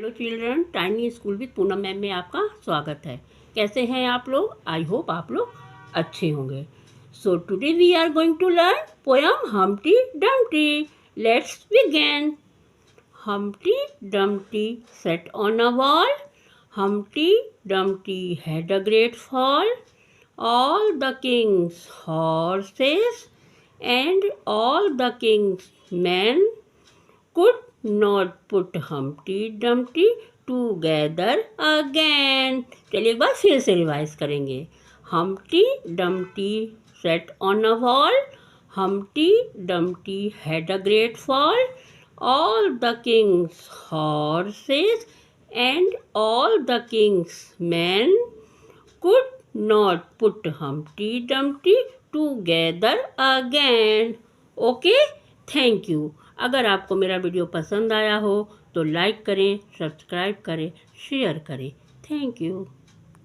Hello children, tiny school with Poonam ma'am में आपका स्वागत है। कैसे हैं आप लोग? आई होप आप लोग अच्छे होंगे। So today we are going to learn poem Humpty Dumpty. Let's begin. Humpty Dumpty sat on a wall. Humpty Dumpty had a great fall. All the king's horses and all the king's men could not put Humpty Dumpty together again. चलिए एक बार फिर से revise करेंगे। Humpty Dumpty sat on a wall. Humpty Dumpty had a great fall. All the king's horses and all the king's men could not put Humpty Dumpty together again. Okay, thank you. अगर आपको मेरा video पसंद आया हो तो like करें, subscribe करें, share करें। Thank you.